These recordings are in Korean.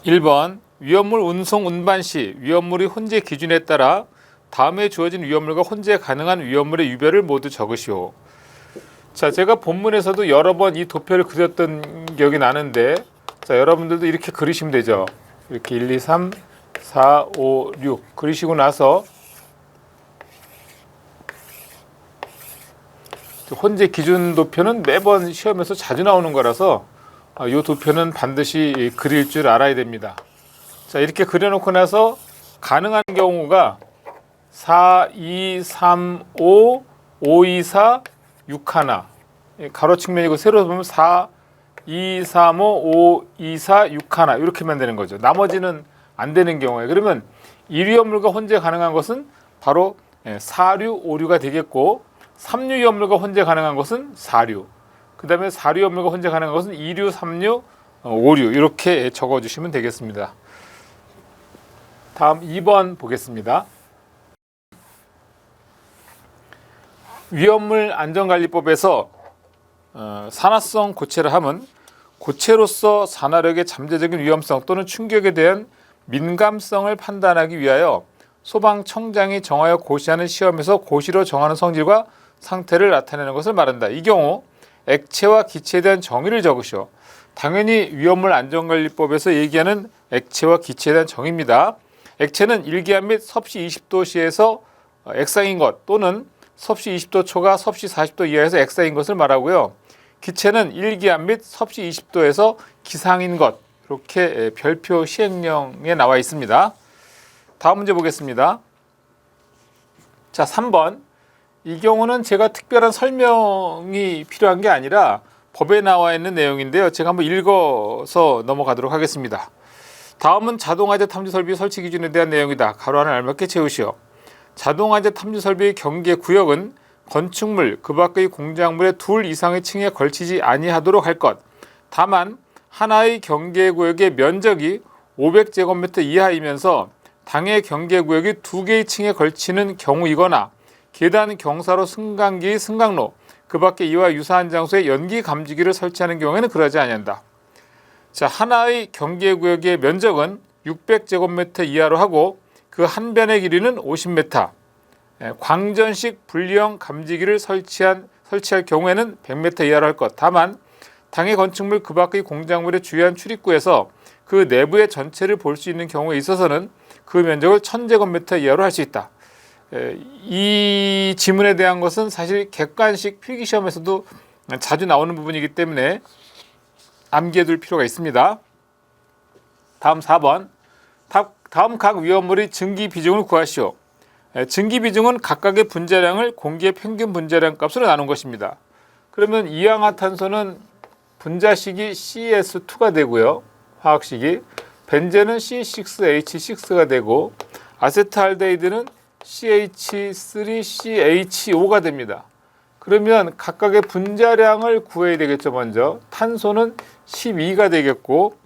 1번 위험물 운송 운반 시 위험물이 혼재 기준에 따라 다음에 주어진 위험물과 혼재 가능한 위험물의 유별을 모두 적으시오. 자, 제가 본문에서도 여러 번 이 도표를 그렸던 기억이 나는데, 자, 여러분들도 이렇게 그리시면 되죠. 이렇게 1, 2, 3, 4, 5, 6 그리시고 나서 혼재 기준 도표는 매번 시험에서 자주 나오는 거라서 이 도표는 반드시 그릴 줄 알아야 됩니다. 자, 이렇게 그려놓고 나서 가능한 경우가 4, 2, 3, 5, 5, 2, 4, 6 하나. 가로 측면이고 세로 보면 4, 2, 3, 5, 5, 2, 4, 6 하나 이렇게만 되는 거죠. 나머지는 안 되는 경우에 그러면 1위험물과 혼재 가능한 것은 바로 4류, 5류가 되겠고 3류위험물과 혼재 가능한 것은 4류. 그 다음에 4류위험물과 혼재 가능한 것은 2류, 3류, 5류 이렇게 적어주시면 되겠습니다. 다음 2번 보겠습니다. 위험물 안전관리법에서 산화성 고체를 함은 고체로서 산화력의 잠재적인 위험성 또는 충격에 대한 민감성을 판단하기 위하여 소방청장이 정하여 고시하는 시험에서 고시로 정하는 성질과 상태를 나타내는 것을 말한다. 이 경우 액체와 기체에 대한 정의를 적으시오. 당연히 위험물 안전관리법에서 얘기하는 액체와 기체에 대한 정의입니다. 액체는 일기압 및 섭씨 20도씨에서 액상인 것 또는 섭씨 20도 초과 섭씨 40도 이하에서 액상인 것을 말하고요. 기체는 일기압 및 섭씨 20도에서 기상인 것 이렇게 별표 시행령에 나와 있습니다. 다음 문제 보겠습니다. 자, 3번. 이 경우는 제가 특별한 설명이 필요한 게 아니라 법에 나와 있는 내용인데요. 제가 한번 읽어서 넘어가도록 하겠습니다. 다음은 자동화재 탐지 설비 설치 기준에 대한 내용이다. 가로 안을 알맞게 채우시오. 자동화재 탐지 설비의 경계 구역은 건축물, 그 밖의 공작물의 둘 이상의 층에 걸치지 아니하도록 할 것. 다만 하나의 경계 구역의 면적이 500제곱미터 이하이면서 당해 경계 구역이 두 개의 층에 걸치는 경우이거나 계단, 경사로, 승강기, 승강로, 그 밖에 이와 유사한 장소에 연기 감지기를 설치하는 경우에는 그러지 아니한다. 자, 하나의 경계 구역의 면적은 600제곱미터 이하로 하고 그 한 변의 길이는 50m. 광전식 분리형 감지기를 설치할 경우에는 100m 이하로 할 것. 다만 당해 건축물 그 밖의 공작물의 주요한 출입구에서 그 내부의 전체를 볼 수 있는 경우에 있어서는 그 면적을 1000제곱미터 이하로 할 수 있다. 이 지문에 대한 것은 사실 객관식 필기시험에서도 자주 나오는 부분이기 때문에 암기해둘 필요가 있습니다. 다음 4번. 다음 각 위험물의 증기 비중을 구하시오. 증기 비중은 각각의 분자량을 공기의 평균 분자량 값으로 나눈 것입니다. 그러면 이氧화탄소는 분자식이 CS2가 되고요. 화학식이. 벤젠은 C6H6가 되고 아세트알데히드는 CH3CHO가 됩니다. 그러면 각각의 분자량을 구해야 되겠죠. 먼저 탄소는 12가 되겠고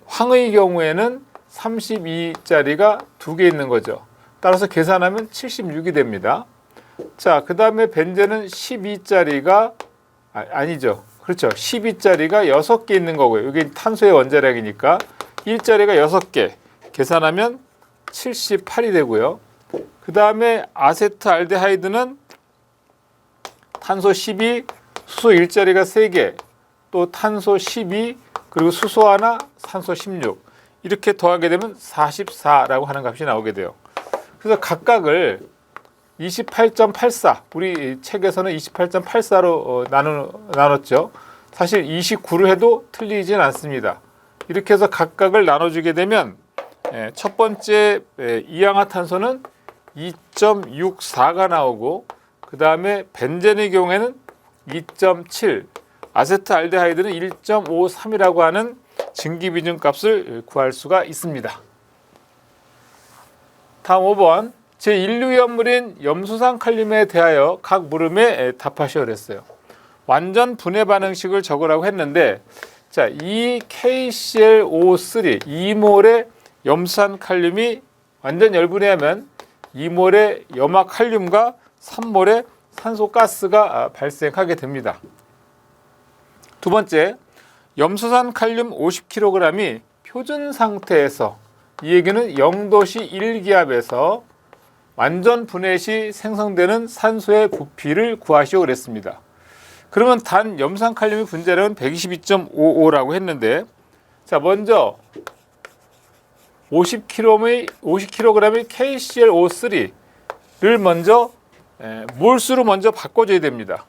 황의 경우에는 32짜리가 2개 있는 거죠. 따라서 계산하면 76이 됩니다. 자, 그 다음에 벤젠은 12짜리가 아니죠. 그렇죠. 12짜리가 6개 있는 거고요. 이게 탄소의 원자량이니까 1짜리가 6개 계산하면 78이 되고요. 그 다음에 아세트알데하이드는 탄소 12, 수소 1짜리가 3개, 또 탄소 12, 그리고 수소 하나, 산소 16 이렇게 더하게 되면 44라고 하는 값이 나오게 돼요. 그래서 각각을 28.84 우리 책에서는 28.84로 나눴죠. 사실 29로 해도 틀리진 않습니다. 이렇게 해서 각각을 나눠주게 되면 첫 번째 이氧화탄소는 2.64가 나오고 그 다음에 벤젠의 경우에는 2.7 아세트알데하이드는 1.53이라고 하는 증기비중 값을 구할 수가 있습니다. 다음 5번. 제1류위험물인 염수산 칼륨에 대하여 각 물음에 답하시오 그랬어요. 완전 분해 반응식을 적으라고 했는데 자, 이 KClO3 2몰의 염수산 칼륨이 완전 열분해하면 2몰의 염화 칼륨과 3몰의 산소가스가 발생하게 됩니다. 두 번째, 염수산 칼륨 50kg이 표준 상태에서, 이 얘기는 0도시 1기압에서 완전 분해 시 생성되는 산소의 부피를 구하시오 그랬습니다. 그러면 단 염산칼륨의 분자량은 122.55라고 했는데, 자 먼저 50kg의 KClO3를 먼저 몰수로 먼저 바꿔줘야 됩니다.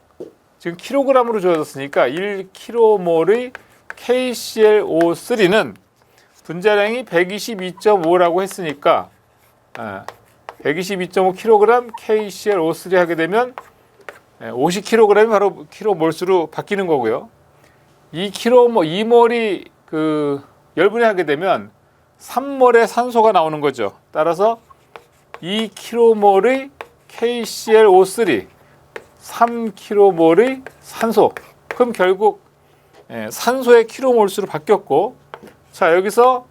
지금 킬로그램으로 주어졌으니까 1kmol의 KClO3는 분자량이 122.5라고 했으니까 122.5kg KClO3 하게 되면 50kg이 바로 킬로몰수로 바뀌는 거고요. 2몰이 열분해하게 되면 3몰의 산소가 나오는 거죠. 따라서 2kmol의 KClO3, 3kmol의 산소. 그럼 결국 산소의 킬로몰수로 바뀌었고, 자 여기서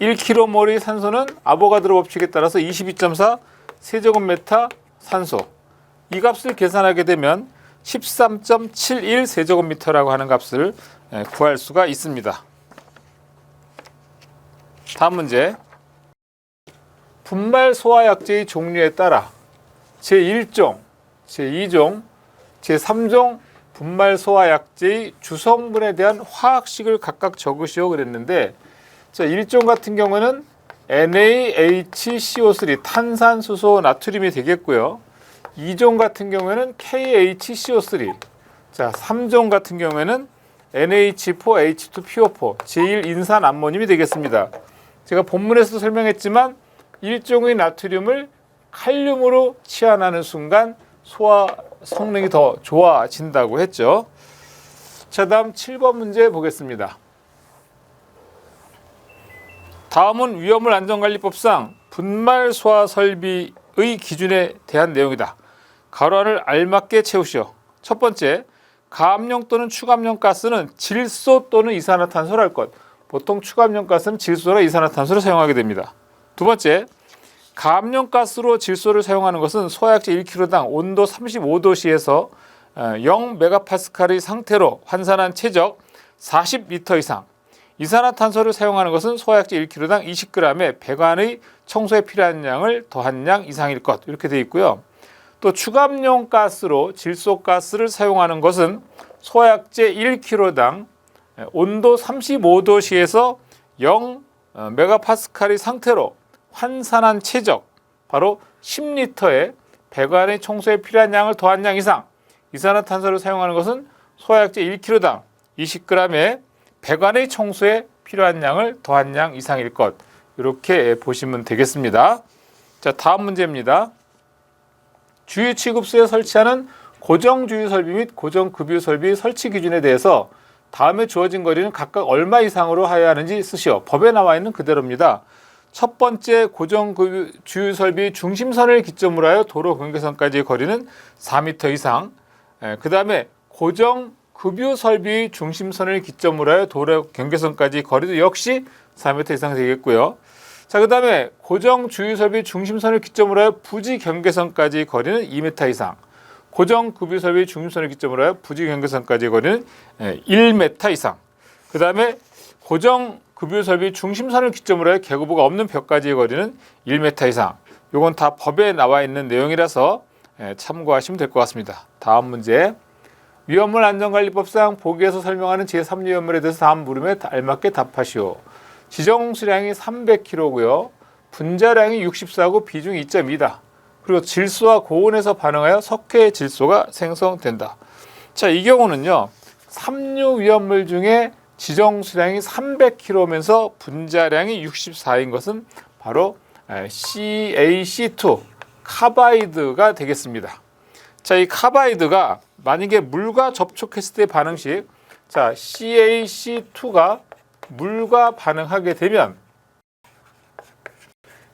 1kmol의 산소는 아보가드로 법칙에 따라서 22.4 세제곱미터 산소. 이 값을 계산하게 되면 13.71 세제곱미터라고 하는 값을 구할 수가 있습니다. 다음 문제. 분말 소화약제의 종류에 따라 제1종, 제2종, 제3종 분말 소화약제의 주성분에 대한 화학식을 각각 적으시오 그랬는데, 자 1종 같은 경우는 NaHCO3 탄산수소 나트륨이 되겠고요. 2종 같은 경우에는 KHCO3. 자 3종 같은 경우에는 NH4H2PO4 제1인산 암모늄이 되겠습니다. 제가 본문에서도 설명했지만 1종의 나트륨을 칼륨으로 치환하는 순간 소화 성능이 더 좋아진다고 했죠. 자, 다음 7번 문제 보겠습니다. 다음은 위험물 안전관리법상 분말 소화 설비의 기준에 대한 내용이다. 가로 안을 알맞게 채우시오. 첫 번째, 가압용 또는 추가압용 가스는 질소 또는 이산화탄소를 할 것. 보통 추가압용 가스는 질소나 이산화탄소를 사용하게 됩니다. 두 번째, 가압용 가스로 질소를 사용하는 것은 소화약제 1kg당 온도 35도씨에서 0메가파스칼의 상태로 환산한 최적 40리터 이상, 이산화탄소를 사용하는 것은 소화약제 1kg당 20g에 배관의 청소에 필요한 양을 더한 양 이상일 것. 이렇게 되어 있고요. 또 추가압용 가스로 질소가스를 사용하는 것은 소화약제 1kg당 온도 35도씨에서 0메가파스칼의 상태로 환산한 최적 바로 10리터에 배관의 청소에 필요한 양을 더한 양 이상, 이산화탄소를 사용하는 것은 소화약제 1kg당 20g에 배관의 청소에 필요한 양을 더한 양 이상일 것. 이렇게 보시면 되겠습니다. 자, 다음 문제입니다. 주유취급소에 설치하는 고정주유설비 및 고정급유설비 설치 기준에 대해서 다음에 주어진 거리는 각각 얼마 이상으로 하여야 하는지 쓰시오. 법에 나와 있는 그대로입니다. 첫 번째, 고정주유설비 중심선을 기점으로 하여 도로 경계선까지의 거리는 4m 이상. 그 다음에 고정급유설비 중심선을 기점으로 하여 도로 경계선까지의 거리도 역시 4m 이상 되겠고요. 자, 그 다음에 고정주유설비 중심선을 기점으로 하여 부지 경계선까지의 거리는 2m 이상. 고정급유설비 중심선을 기점으로 하여 부지 경계선까지의 거리는 1m 이상. 그 다음에 고정급유설비 중심선을 기점으로 하여 계고부가 없는 벽까지의 거리는 1m 이상. 이건 다 법에 나와 있는 내용이라서 참고하시면 될 것 같습니다. 다음 문제. 위험물 안전관리법상 보기에서 설명하는 제3 위험물에 대해서 다음 물음에 알맞게 답하시오. 지정 수량이 300kg고요. 분자량이 64고 비중이 2.2다. 그리고 질소와 고온에서 반응하여 석회 질소가 생성된다. 자, 이 경우는요. 삼류 위험물 중에 지정 수량이 300kg면서 분자량이 64인 것은 바로 CaC2 카바이드가 되겠습니다. 자, 이 카바이드가 만약에 물과 접촉했을 때 반응식, 자, CaC2가 물과 반응하게 되면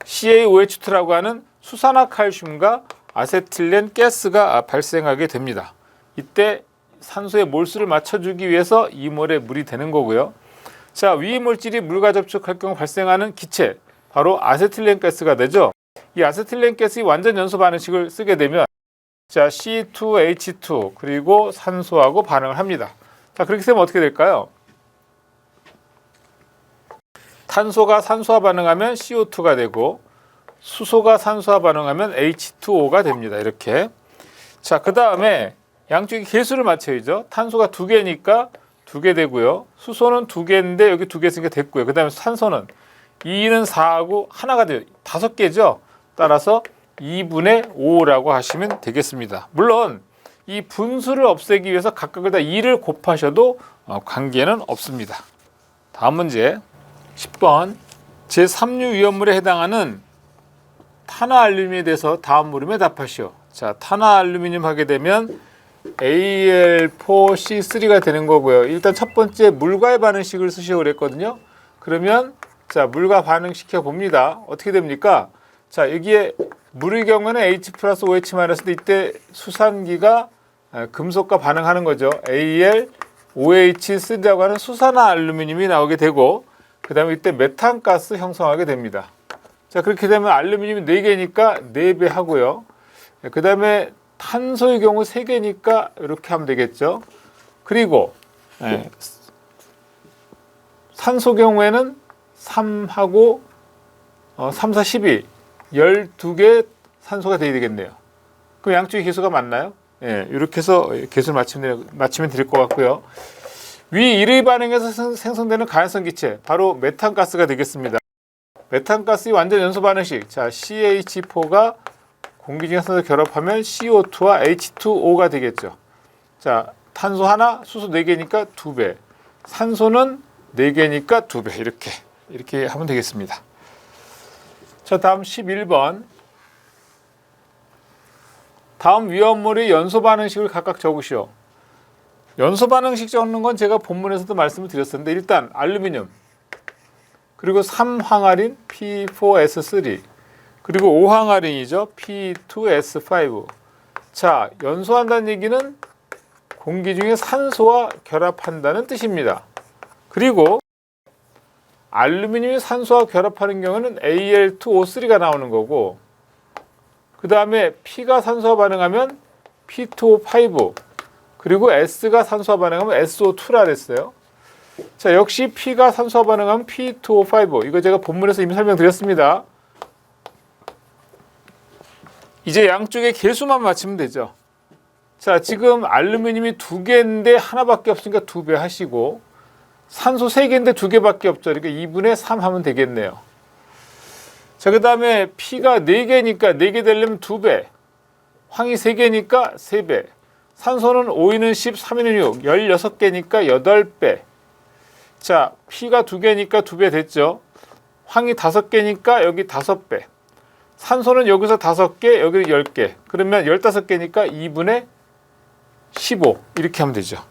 CaOH2라고 하는 수산화칼슘과 아세틸렌 가스가 발생하게 됩니다. 이때 산소의 몰수를 맞춰주기 위해서 2몰의 물이 되는 거고요. 자, 위 물질이 물과 접촉할 경우 발생하는 기체, 바로 아세틸렌 가스가 되죠. 이 아세틸렌 가스의 완전 연소 반응식을 쓰게 되면 자, C2H2 그리고 산소하고 반응을 합니다. 자, 그렇게 되면 어떻게 될까요? 탄소가 산소와 반응하면 CO2가 되고 수소가 산소와 반응하면 H2O가 됩니다. 이렇게. 자, 그 다음에 양쪽에 개수를 맞춰야죠. 탄소가 2개니까 2개 되고요. 수소는 2개인데 여기 2개 있으니까 됐고요. 그 다음에 산소는 2는 4하고 하나가 돼요. 5개죠. 따라서 2분의 5라고 하시면 되겠습니다. 물론 이 분수를 없애기 위해서 각각을 다 2를 곱하셔도 관계는 없습니다. 다음 문제 10번 제3류 위험물에 해당하는 탄화알루미늄에 대해서 다음 물음에 답하시오. 자, 탄화알루미늄 하게 되면 Al4C3가 되는 거고요. 일단 첫 번째 물과의 반응식을 쓰시오 그랬거든요. 그러면 자, 물과 반응시켜 봅니다. 어떻게 됩니까? 자, 여기에 물의 경우에는 H 플러스 OH-인데 이때 수산기가 금속과 반응하는 거죠. AlOH3라고 하는 수산화 알루미늄이 나오게 되고 그 다음에 이때 메탄가스 형성하게 됩니다. 자, 그렇게 되면 알루미늄이 4개니까 4배 하고요. 그 다음에 탄소의 경우 3개니까 이렇게 하면 되겠죠. 그리고 산소 경우에는 3하고 3, 4, 12 12개 산소가 돼야 되겠네요. 그럼 양쪽의 개수가 맞나요? 예, 이렇게 해서 개수를 맞추면 될 것 같고요. 위 1의 반응에서 생성되는 가연성 기체 바로 메탄가스가 되겠습니다. 메탄가스의 완전 연소 반응식. 자, CH4가 공기 중에 산소 결합하면 CO2와 H2O가 되겠죠. 자, 탄소 하나, 수소 4개니까 2배. 산소는 4개니까 2배. 이렇게 하면 되겠습니다. 자, 다음 11번. 다음 위험물의 연소 반응식을 각각 적으시오. 연소 반응식 적는 건 제가 본문에서도 말씀을 드렸었는데 일단 알루미늄 그리고 3황아린 P4S3 그리고 5황아린이죠. P2S5. 자, 연소한다는 얘기는 공기 중에 산소와 결합한다는 뜻입니다. 그리고 알루미늄이 산소와 결합하는 경우는 Al2O3가 나오는 거고 그 다음에 P가 산소와 반응하면 P2O5 그리고 S가 산소와 반응하면 SO2라 그랬어요. 자, 역시 P가 산소와 반응하면 P2O5 이거 제가 본문에서 이미 설명드렸습니다. 이제 양쪽의 개수만 맞추면 되죠. 자, 지금 알루미늄이 2개인데 하나밖에 없으니까 2배 하시고 산소 3개인데 2개밖에 없죠. 그러니까 2분의 3 하면 되겠네요. 자, 그 다음에 P가 4개니까 4개 되려면 2배. 황이 3개니까 3배. 산소는 5인은 10, 3인은 6, 16개니까 8배. 자, P가 2개니까 2배 됐죠. 황이 5개니까 여기 5배. 산소는 여기서 5개, 여기 10개. 그러면 15개니까 2분의 15. 이렇게 하면 되죠.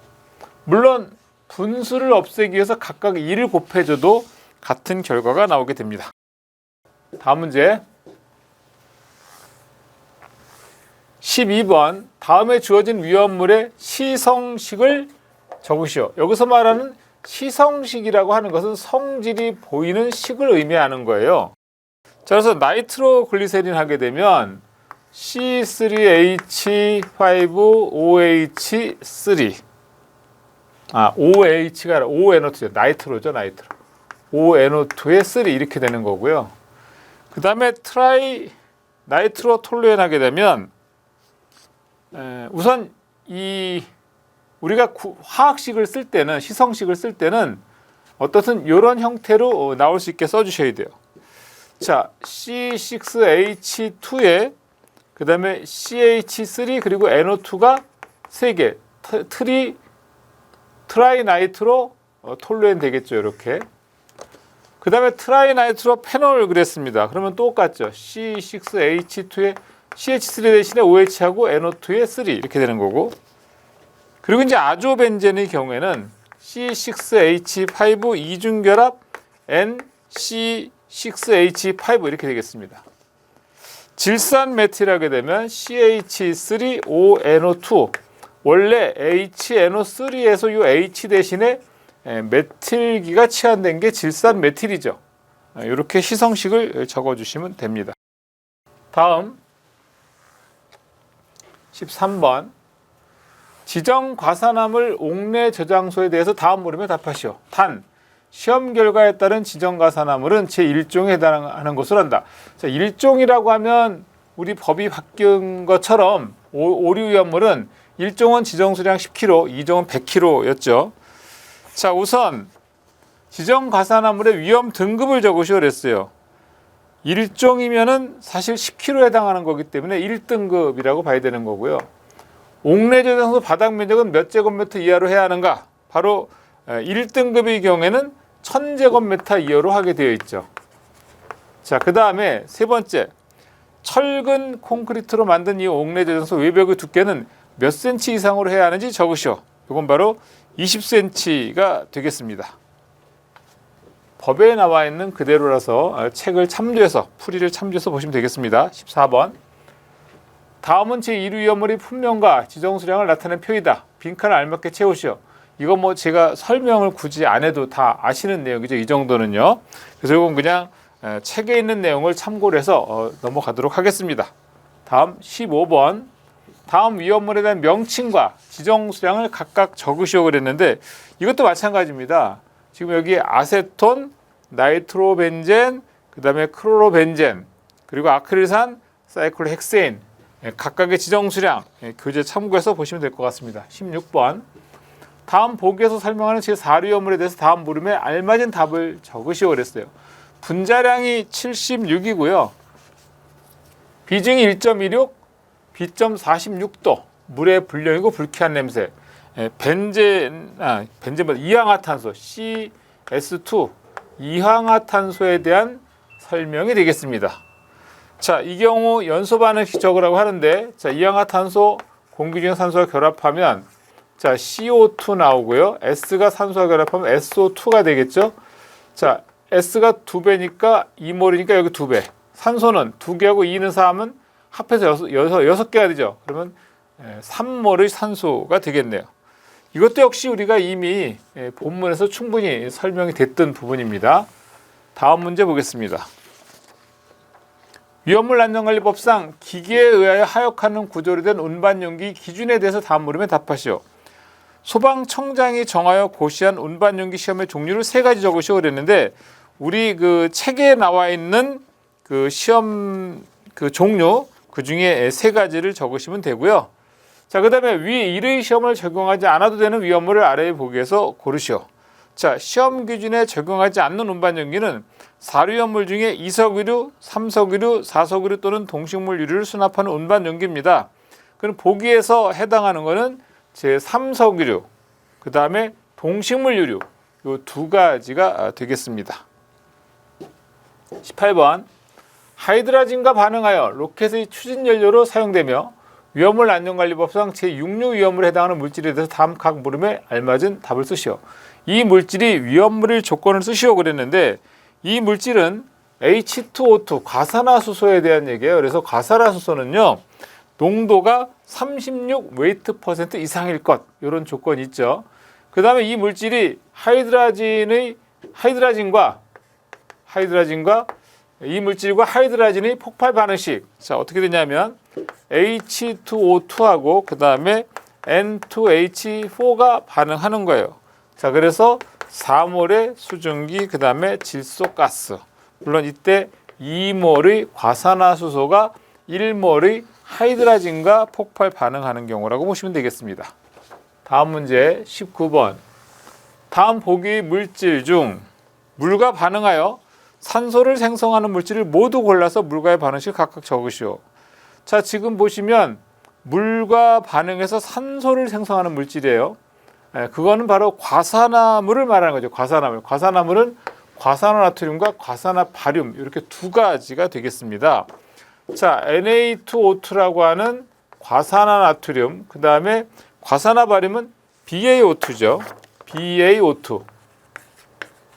물론 분수를 없애기 위해서 각각 2를 곱해줘도 같은 결과가 나오게 됩니다. 다음 문제 12번 다음에 주어진 위험물의 시성식을 적으시오. 여기서 말하는 시성식이라고 하는 것은 성질이 보이는 식을 의미하는 거예요. 자, 그래서 나이트로글리세린 하게 되면 C3H5OH3 OH가 아니라 ONO2죠. 나이트로죠. 나이트로. ONO2의 3 이렇게 되는 거고요. 그 다음에 트라이 나이트로 톨루엔 하게 되면 우선 우리가 화학식을 쓸 때는 시성식을 쓸 때는 어떻든 이런 형태로 나올 수 있게 써주셔야 돼요. 자, C6H2에 그 다음에 CH3 그리고 NO2가 3개 트라이나이트로 톨루엔 되겠죠. 이렇게. 그 다음에 트라이나이트로 페놀 그랬습니다. 그러면 똑같죠. C6H2에 CH3 대신에 OH하고 NO2에 3 이렇게 되는 거고. 그리고 이제 아조벤젠의 경우에는 C6H5 이중결합 NC6H5 이렇게 되겠습니다. 질산 메틸하게 되면 CH3ONO2 원래 HNO3에서 이 H 대신에 메틸기가 치환된 게 질산 메틸이죠. 이렇게 시성식을 적어주시면 됩니다. 다음 13번 지정 과산화물 옥내 저장소에 대해서 다음 물음에 답하시오. 단, 시험 결과에 따른 지정가산화물은 제1종에 해당하는 것으로 한다. 자, 1종이라고 하면 우리 법이 바뀐 것처럼 오류 위험물은 1종은 지정수량 10kg, 2종은 100kg였죠. 자, 우선 지정가산화물의 위험 등급을 적으시오 그랬어요. 1종이면은 사실 10kg에 해당하는 거기 때문에 1등급이라고 봐야 되는 거고요. 옥내저장소 바닥 면적은 몇 제곱미터 이하로 해야 하는가? 바로 1등급의 경우에는 1000제곱미터 이하로 하게 되어 있죠. 자, 그 다음에 세 번째, 철근 콘크리트로 만든 이 옥내저장소 외벽의 두께는 몇 cm 이상으로 해야 하는지 적으시오. 이건 바로 20cm가 되겠습니다. 법에 나와 있는 그대로라서 책을 참조해서 풀이를 참조해서 보시면 되겠습니다. 14번. 다음은 제1 위험물의 품명과 지정수량을 나타낸 표이다. 빈칸을 알맞게 채우시오. 이거 뭐 제가 설명을 굳이 안 해도 다 아시는 내용이죠. 이 정도는요. 그래서 이건 그냥 책에 있는 내용을 참고를 해서 넘어가도록 하겠습니다. 다음 15번. 다음 위험물에 대한 명칭과 지정수량을 각각 적으시오 그랬는데 이것도 마찬가지입니다. 지금 여기 아세톤, 나이트로벤젠, 그 다음에 크로로벤젠, 그리고 아크릴산, 사이클로헥세인 각각의 지정수량 교재 참고해서 보시면 될 것 같습니다. 16번. 다음 보기에서 설명하는 제4 위험물에 대해서 다음 물음에 알맞은 답을 적으시오 그랬어요. 분자량이 76이고요. 비중이 1.16, B점 46도, 물의 불량이고 불쾌한 냄새, 벤젠보다 이항화탄소 CS2 이항화탄소에 대한 설명이 되겠습니다. 자, 이 경우 연소 반응식 적으라고 하는데, 자, 이항화탄소 공기 중에 산소와 결합하면 자, CO2 나오고요. S가 산소와 결합하면 SO2가 되겠죠. 자, S가 2배니까 2몰이니까 여기 2배. 산소는 2개하고 2는 4하면 합해서 6개가 되죠. 그러면 3몰의 산소가 되겠네요. 이것도 역시 우리가 이미 본문에서 충분히 설명이 됐던 부분입니다. 다음 문제 보겠습니다. 위험물 안전관리법상 기계에 의하여 하역하는 구조로 된 운반용기 기준에 대해서 다음 물음에 답하시오. 소방청장이 정하여 고시한 운반용기 시험의 종류를 3가지 적으시오 그랬는데 우리 그 책에 나와 있는 그 시험 그 종류 그 중에 3가지를 적으시면 되고요. 자, 그 다음에 위 1의 시험을 적용하지 않아도 되는 위험물을 아래의 보기에서 고르시오. 자, 시험 기준에 적용하지 않는 운반용기는 4위험물 중에 2석유류, 3석유류, 4석유류 또는 동식물 유류를 수납하는 운반용기입니다. 그럼 보기에서 해당하는 것은 제3석유류, 그 다음에 동식물 유류, 이 2가지가 되겠습니다. 18번. 하이드라진과 반응하여 로켓의 추진 연료로 사용되며 위험물 안전관리법상 제6류 위험물에 해당하는 물질에 대해서 다음 각 물음에 알맞은 답을 쓰시오. 이 물질이 위험물일 조건을 쓰시오 그랬는데 이 물질은 H2O2 과산화수소에 대한 얘기예요. 그래서 과산화수소는요 농도가 36 웨이트 퍼센트 이상일 것, 이런 조건이 있죠. 그 다음에 이 물질이 하이드라진과 이 물질과 하이드라진의 폭발 반응식, 자 어떻게 되냐면 H2O2하고 그 다음에 N2H4가 반응하는 거예요. 자, 그래서 4몰의 수증기, 그 다음에 질소가스. 물론 이때 2몰의 과산화수소가 1몰의 하이드라진과 폭발 반응하는 경우라고 보시면 되겠습니다. 다음 문제 19번. 다음 보기의 물질 중 물과 반응하여 산소를 생성하는 물질을 모두 골라서 물과의 반응식을 각각 적으시오. 자, 지금 보시면 물과 반응해서 산소를 생성하는 물질이에요. 그거는 바로 과산화물을 말하는 거죠. 과산화물은 과산화나트륨과 과산화바륨 이렇게 2가지가 되겠습니다. 자, Na2O2라고 하는 과산화나트륨, 그 다음에 과산화바륨은 BaO2죠. BaO2.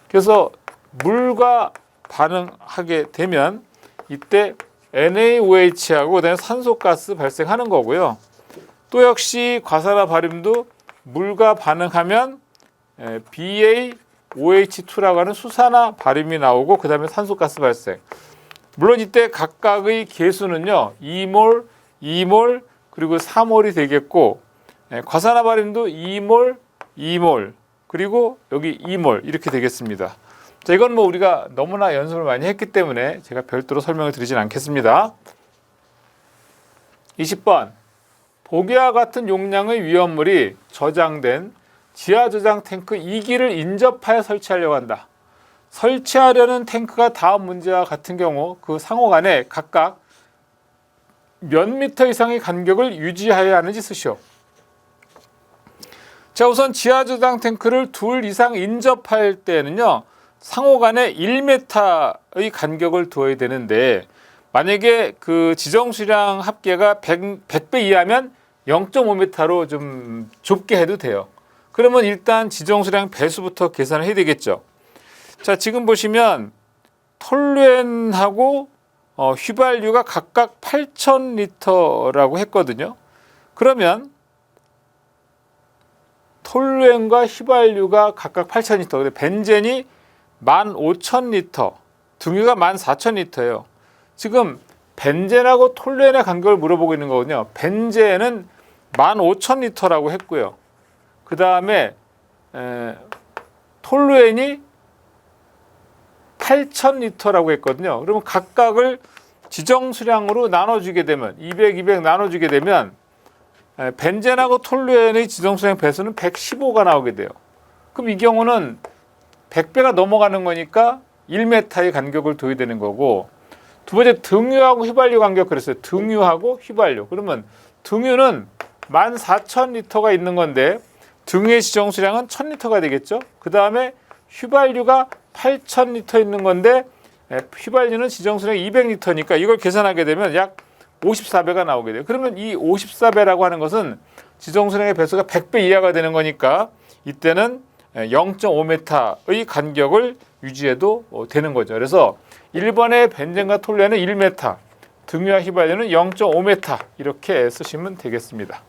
그래서 물과 반응하게 되면 이때 NaOH하고 그다음에 산소가스 발생하는 거고요. 또 역시 과산화바륨도 물과 반응하면 BaOH2라고 하는 수산화바륨이 나오고 그 다음에 산소가스 발생. 물론 이때 각각의 개수는요 2몰, 2몰 그리고 4몰이 되겠고 과산화바륨도 2몰, 2몰 그리고 여기 2몰 이렇게 되겠습니다. 자, 이건 뭐 우리가 너무나 연습을 많이 했기 때문에 제가 별도로 설명을 드리진 않겠습니다. 20번 보기와 같은 용량의 위험물이 저장된 지하 저장 탱크 2기를 인접하여 설치하려고 한다. 설치하려는 탱크가 다음 문제와 같은 경우 그 상호 간에 각각 몇 미터 이상의 간격을 유지해야 하는지 쓰시오. 자, 우선 지하 저장 탱크를 둘 이상 인접할 때는요, 상호 간에 1m의 간격을 두어야 되는데, 만약에 그 지정 수량 합계가 100배 이하면 0.5m로 좀 좁게 해도 돼요. 그러면 일단 지정 수량 배수부터 계산을 해야 되겠죠. 자, 지금 보시면 톨루엔하고 휘발유가 각각 8,000리터라고 했거든요. 그러면 톨루엔과 휘발유가 각각 8,000리터, 근데 벤젠이 15,000리터, 등유가 14,000리터예요. 지금 벤젠하고 톨루엔의 간격을 물어보고 있는 거거든요. 벤젠은 15,000리터라고 했고요. 그 다음에 톨루엔이 8,000리터라고 했거든요. 그러면 각각을 지정 수량으로 나눠주게 되면 200, 200 나눠주게 되면 벤젠하고 톨루엔의 지정 수량 배수는 115가 나오게 돼요. 그럼 이 경우는 100배가 넘어가는 거니까 1m의 간격을 둬야 되는 거고, 두 번째 등유하고 휘발유 간격 그랬어요. 등유하고 휘발유. 그러면 등유는 14,000리터가 있는 건데 등유의 지정 수량은 1,000리터가 되겠죠. 그 다음에 휘발유가 8,000리터 있는 건데 휘발유는 지정 수량이 200리터니까 이걸 계산하게 되면 약 54배가 나오게 돼요. 그러면 이 54배라고 하는 것은 지정 수량의 배수가 100배 이하가 되는 거니까 이때는 0.5m의 간격을 유지해도 되는 거죠. 그래서 1번의 벤젠과 톨루엔은 1m, 등유와 휘발유는 0.5m 이렇게 쓰시면 되겠습니다.